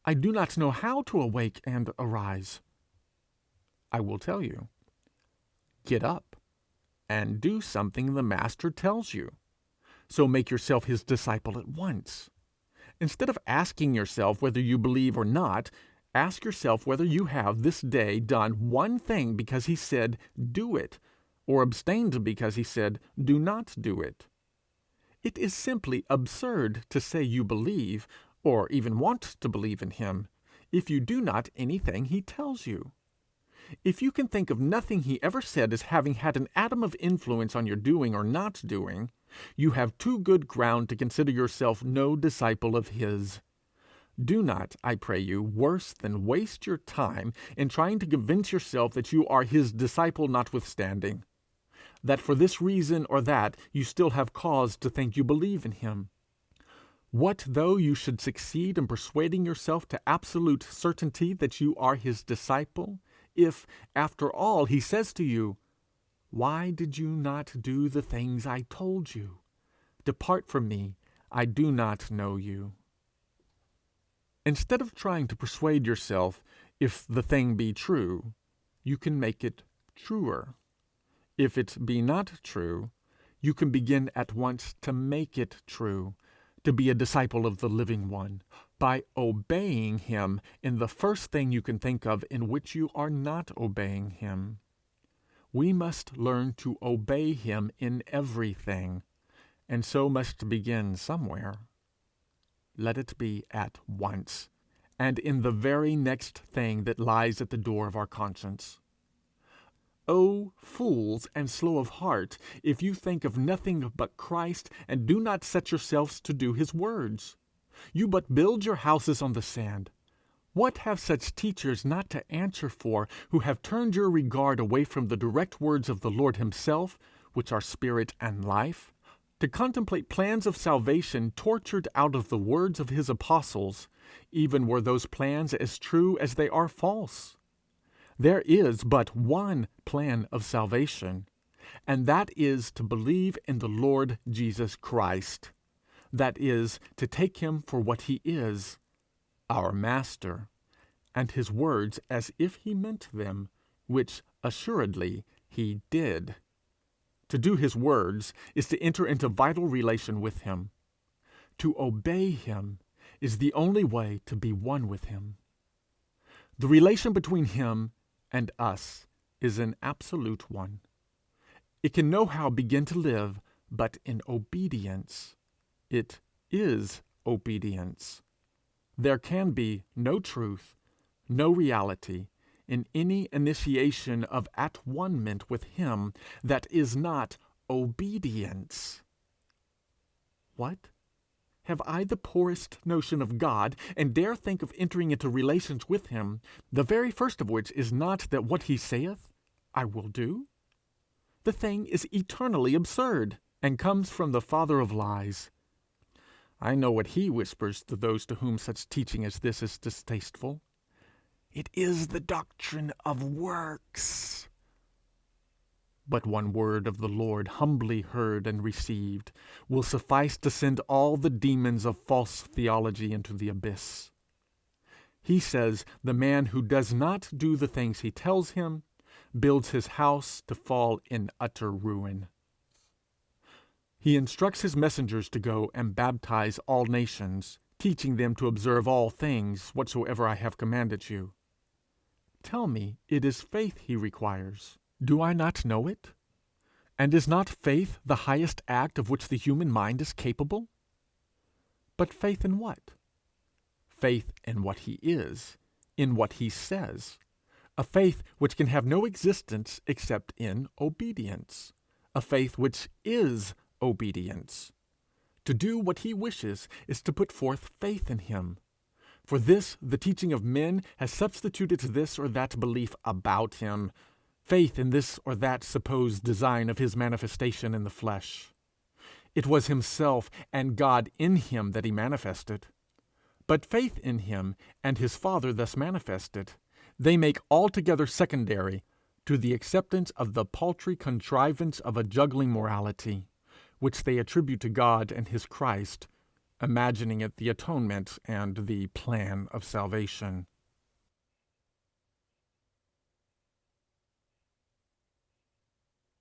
I do not know how to awake and arise. I will tell you. Get up and do something the Master tells you. So make yourself his disciple at once. Instead of asking yourself whether you believe or not, ask yourself whether you have this day done one thing because he said, do it, or abstained because he said, do not do it. It is simply absurd to say you believe, or even want to believe in him, if you do not anything he tells you. If you can think of nothing he ever said as having had an atom of influence on your doing or not doing, you have too good ground to consider yourself no disciple of his. Do not, I pray you, worse than waste your time in trying to convince yourself that you are his disciple notwithstanding, that for this reason or that you still have cause to think you believe in him. What though you should succeed in persuading yourself to absolute certainty that you are his disciple, if, after all, he says to you, "Why did you not do the things I told you? Depart from me, I do not know you." Instead of trying to persuade yourself, if the thing be true, you can make it truer. If it be not true, you can begin at once to make it true, to be a disciple of the living one, by obeying him in the first thing you can think of in which you are not obeying him. We must learn to obey him in everything, and so must begin somewhere. Let it be at once, and in the very next thing that lies at the door of our conscience. O fools and slow of heart, if you think of nothing but Christ, and do not set yourselves to do his words. You but build your houses on the sand. What have such teachers not to answer for, who have turned your regard away from the direct words of the Lord himself, which are spirit and life, to contemplate plans of salvation tortured out of the words of his apostles, even were those plans as true as they are false? There is but one plan of salvation, and that is to believe in the Lord Jesus Christ. That is, to take him for what he is, our Master, and his words as if he meant them, which assuredly he did. To do his words is to enter into vital relation with him. To obey him is the only way to be one with him. The relation between him and us is an absolute one. It can nohow begin to live but in obedience. It is obedience. There can be no truth, no reality, in any initiation of at-one-ment with him that is not obedience. What? Have I the poorest notion of God, and dare think of entering into relations with him, the very first of which is not that what he saith, I will do? The thing is eternally absurd, and comes from the father of lies. I know what he whispers to those to whom such teaching as this is distasteful. It is the doctrine of works. But one word of the Lord, humbly heard and received, will suffice to send all the demons of false theology into the abyss. He says the man who does not do the things he tells him builds his house to fall in utter ruin. He instructs his messengers to go and baptize all nations, teaching them to observe all things whatsoever I have commanded you. Tell me, it is faith he requires. Do I not know it? And is not faith the highest act of which the human mind is capable? But faith in what? Faith in what he is, in what he says. A faith which can have no existence except in obedience. A faith which is obedience. To do what he wishes is to put forth faith in him. For this, the teaching of men has substituted this or that belief about him, faith in this or that supposed design of his manifestation in the flesh. It was himself and God in him that he manifested. But faith in him and his Father thus manifested, they make altogether secondary to the acceptance of the paltry contrivance of a juggling morality, which they attribute to God and his Christ, imagining it the atonement and the plan of salvation.